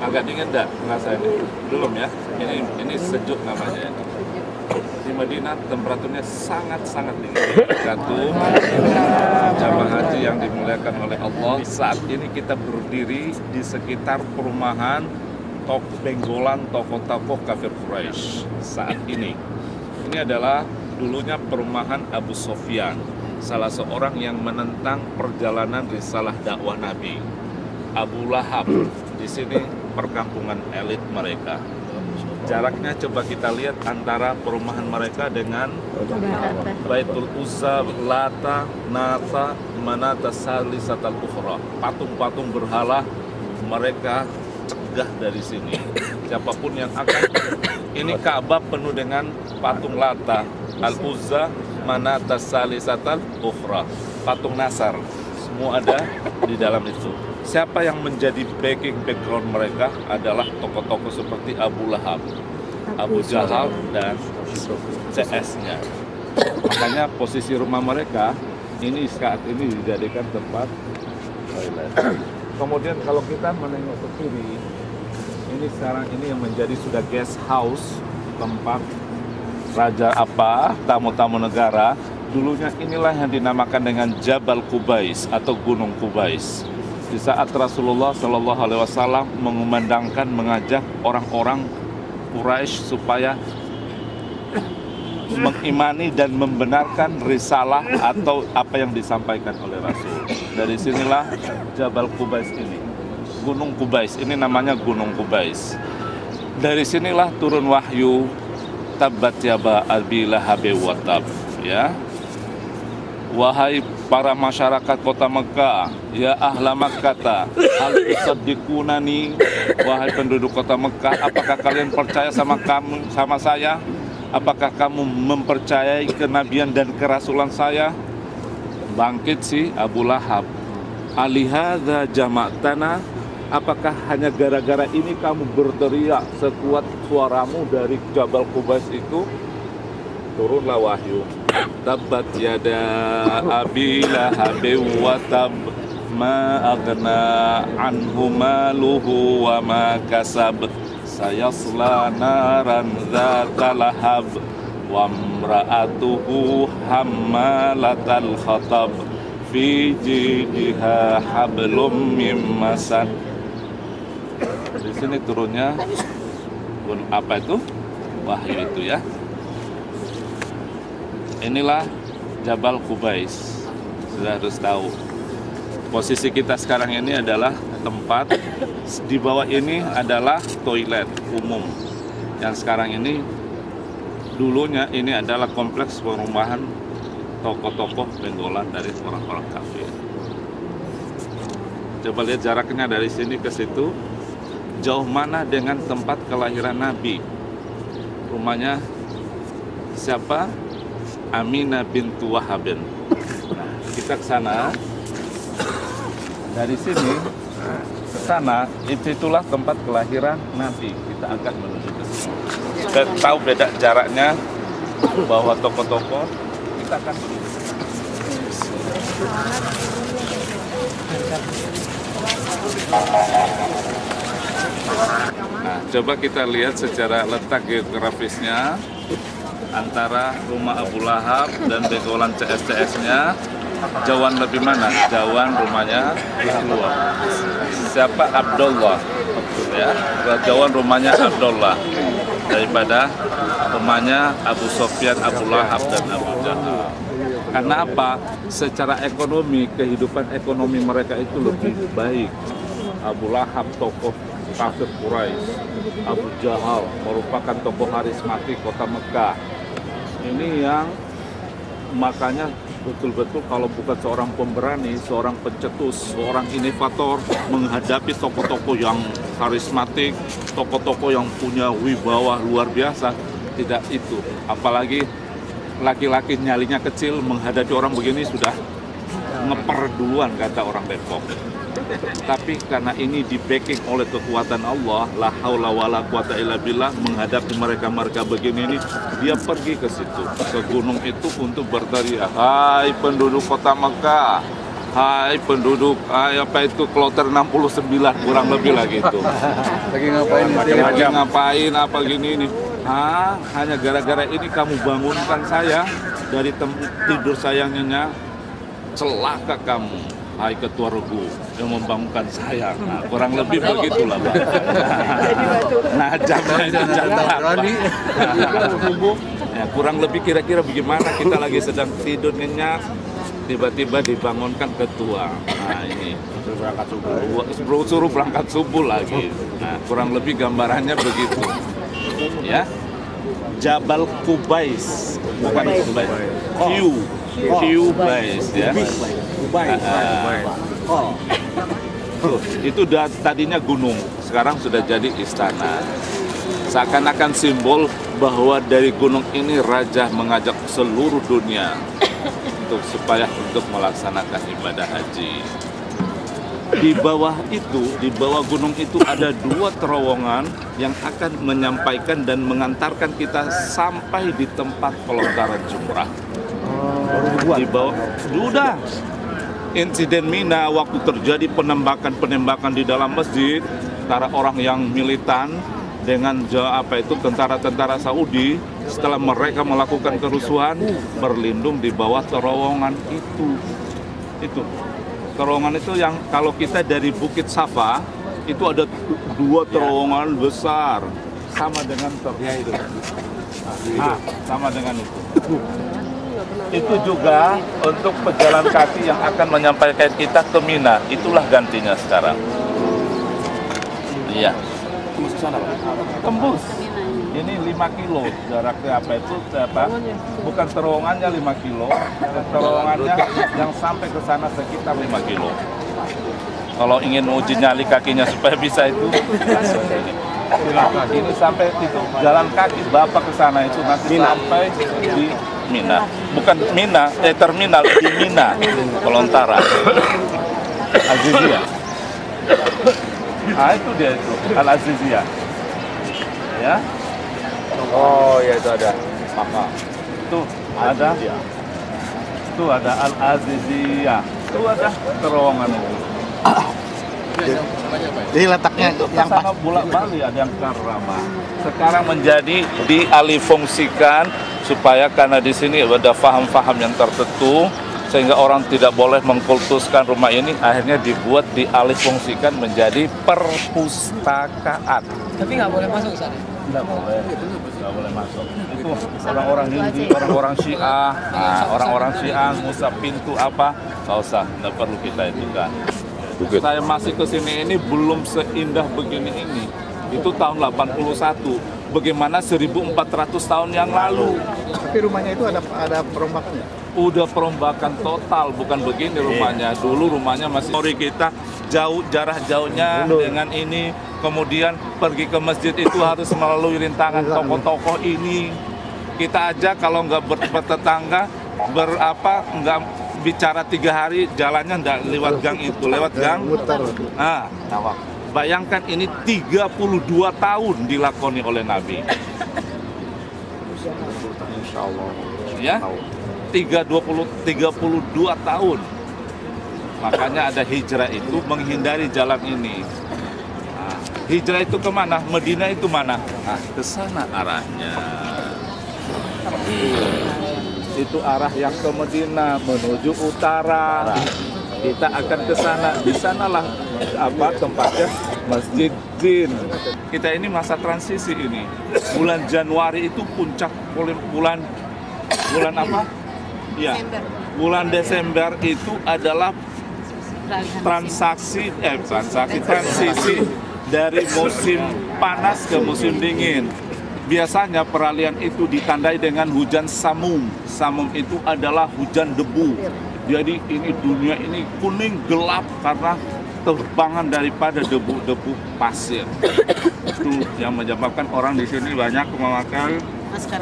Agak dingin enggak rasanya? Belum ya? Ini sejuk namanya. Di Madinah temperaturnya sangat-sangat dingin. Satu, jamaah haji yang dimuliakan oleh Allah. Saat ini kita berdiri di sekitar perumahan benggolan tokoh-tokoh kafir Quraisy. Saat ini adalah dulunya perumahan Abu Sofyan, salah seorang yang menentang perjalanan risalah dakwah Nabi. Abu Lahab, di sini perkampungan elit mereka. Jaraknya coba kita lihat antara perumahan mereka dengan Baitul Uzza, Lata, Nata, Manata, Salisatal Ukhra. Patung-patung berhala mereka cegah dari sini. Siapapun yang akan, ini Ka'bah penuh dengan patung Lata, Al-Uzza, Manata, Salisatal Ukhra. Patung Nasar, semua ada di dalam itu. Siapa yang menjadi background mereka adalah tokoh-tokoh seperti Abu Lahab, Abu Jahal, dan CS-nya. Makanya posisi rumah mereka ini saat ini dijadikan tempat toilet. Kemudian kalau kita menengok ke kiri, ini sekarang ini yang menjadi sudah guest house, tempat raja tamu-tamu negara. Dulunya inilah yang dinamakan dengan Jabal Qubais atau Gunung Qubais. Di saat Rasulullah Shallallahu Alaihi Wasallam mengajak orang-orang Quraisy supaya mengimani dan membenarkan risalah atau apa yang disampaikan oleh Rasul. Dari sinilah Jabal Qubais ini, Gunung Qubais ini namanya Gunung Qubais. Dari sinilah turun wahyu Tabbat yada abi lahabin wa tab, ya. Wahai para masyarakat kota Mekah, ya ahla Makkah, hal tusaddiqunani, wahai penduduk kota Mekah, apakah kalian percaya sama saya? Apakah kamu mempercayai kenabian dan kerasulan saya? Bangkit si Abu Lahab. Alihadza jama'tana, apakah hanya gara-gara ini kamu berteriak sekuat suaramu dari Jabal Qubais itu? Turunlah wahyu. Tabbat yada abi lahabin wa tab, ma aghna anhu maluhu wa ma kasab, sayasla naran dzata lahab, wa imra'atuhu hammalatal khatab, fi jidha hablum mim masad. Di sini turunnya apa itu? Wahyu itu, ya. Inilah Jabal Qubais. Sudah harus tahu. Posisi kita sekarang ini adalah tempat, di bawah ini adalah toilet umum. Yang sekarang ini, dulunya ini adalah kompleks perumahan tokoh-tokoh benggolan dari orang-orang kafir. Coba lihat jaraknya dari sini ke situ. Jauh mana dengan tempat kelahiran Nabi? Rumahnya siapa? Aminah bintu Wahabin. Kita ke sana. Dari sini ke sana, itulah tempat kelahiran Nabi. Kita akan menuju ke sini. Kita tahu beda jaraknya bahwa tokoh-tokoh, kita akan menuju ke sana. Nah, coba kita lihat secara letak geografisnya antara rumah Abu Lahab dan benggolan CS-CS-nya. Jauhan lebih mana? Jauhan rumahnya Rasulullah. Siapa? Abdullah, ya. Jauhan rumahnya Abdullah daripada rumahnya Abu Sofyan, Abu Lahab, dan Abu Jahal. Karena apa? Secara ekonomi, kehidupan ekonomi mereka itu lebih baik. Abu Lahab tokoh kafir Quraisy, Abu Jahal merupakan tokoh karismatik kota Mekah. Ini yang makanya betul-betul kalau bukan seorang pemberani, seorang pencetus, seorang inovator menghadapi tokoh-tokoh yang karismatik, tokoh-tokoh yang punya wibawa luar biasa, tidak itu. Apalagi laki-laki nyalinya kecil menghadapi orang begini sudah ngeper duluan, kata orang Depok. Tapi karena ini di-backing oleh kekuatan Allah, la haula wala quwata illa billah, menghadapi mereka begini ini, dia pergi ke situ, ke gunung itu untuk berteriak, hai penduduk kota Mekah, hai penduduk, hai apa itu kloter 69 kurang lebih lagi itu. Lagi ngapain? Lagi ngapain apa gini nih? Hanya gara-gara ini kamu bangunkan saya dari tempat tidur saya yang nyenyak. Celaka kamu, hai ketua regu yang membangunkan saya. Nah, kurang lebih begitulah, Pak. Nah, jamnya itu jam 8. Ya, kurang lebih kira-kira bagaimana kita lagi sedang tidur nyenyak, tiba-tiba dibangunkan ketua. Nah, ini suruh berangkat subuh lagi. Nah, kurang lebih gambarannya begitu. Ya. Jabal Qubais, bukan Qubais. Qubais ya. Itu tadinya gunung, sekarang sudah jadi istana. Seakan-akan simbol bahwa dari gunung ini raja mengajak seluruh dunia supaya melaksanakan ibadah haji. Di bawah gunung itu ada 2 terowongan yang akan menyampaikan dan mengantarkan kita sampai di tempat pelontaran jumrah. Di bawah, sudah. Insiden Mina waktu terjadi penembakan di dalam masjid antara orang yang militan dengan tentara-tentara Saudi. Setelah mereka melakukan kerusuhan, berlindung di bawah terowongan itu. Terowongan itu yang kalau kita dari Bukit Safa itu ada 2 terowongan besar sama dengan itu. Sama dengan itu. Itu juga untuk pejalan kaki yang akan menyampaikan kita ke Mina. Itulah gantinya sekarang. Iya. Tembus ke sana, Pak? Tembus. Ini 5 kilo jaraknya bukan terowongannya 5 kilo, terowongannya yang sampai ke sana sekitar 5 kilo. Kalau ingin uji nyali kakinya supaya bisa itu, ini sampai itu jalan kaki Bapak ke sana itu nanti sampai di Mina. Bukan Mina, terminal di Mina, pelontaran. Azizia. Itu dia itu, Al-Azizia. Ya. Oh ya, itu ada maka. Itu ada. Itu ada Al-Azizia. Itu ada terowongan itu. Jadi letaknya itu yang sama bolak-balik ada yang Karama. Sekarang menjadi dialihfungsikan supaya karena di sini ada faham-faham yang tertentu sehingga orang tidak boleh mengkultuskan rumah ini, akhirnya dialihfungsikan menjadi perpustakaan. Tapi nggak boleh masuk sana. Nggak boleh masuk. Itu orang-orang Hindi, orang-orang Syiah, orang-orang Syiah ngusap pintu apa, nggak usah, nggak perlu kita itu kan. Saya masih ke sini ini belum seindah begini ini. Itu tahun 81. Bagaimana 1400 tahun yang lalu. tapi rumahnya itu ada perombakannya. Udah perombakan total, bukan begini rumahnya. Dulu rumahnya masih kita jauh, jarak jauhnya dengan ini. Kemudian pergi ke masjid itu harus melalui rintangan tokoh-tokoh ini. Kita aja kalau nggak bertetangga, nggak bicara 3 hari, jalannya nggak lewat gang itu, lewat gang. Bayangkan ini 32 tahun dilakoni oleh Nabi. Insya Allah. Ya, 32 tahun. Makanya ada hijrah itu menghindari jalan ini. Hijrah itu kemana? Madinah itu mana? Ke sana arahnya. Itu arah yang ke Madinah menuju utara. Kita akan ke sana. Di sanalah tempatnya Masjid Jin. Kita ini masa transisi ini. Bulan Januari itu puncak bulan apa? Ya. Bulan Desember itu adalah transisi dari musim panas ke musim dingin. Biasanya peralihan itu ditandai dengan hujan samum. Samum itu adalah hujan debu. Jadi ini dunia ini kuning gelap karena terbangan daripada debu-debu pasir. Itu yang menyebabkan orang di sini banyak memakai masker.